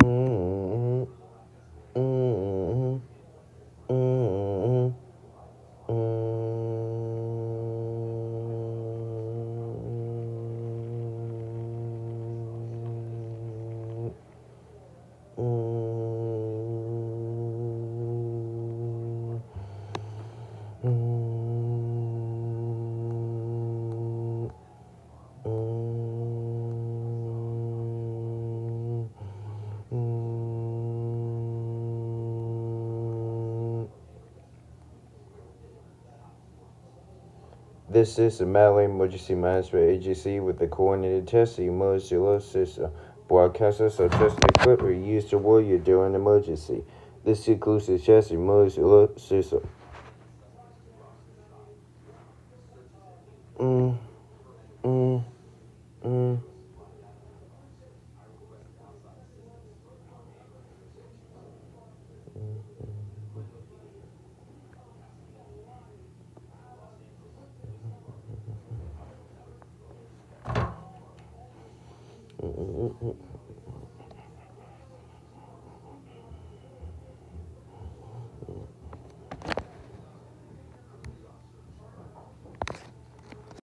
Mm, mm, mm, This is a Maryland Emergency Management Agency with the coordinated testing emergency alert system. Broadcasters are testing equipment used to warrior during an emergency. This includes the chest emergency alert system. Mm, mm, mm,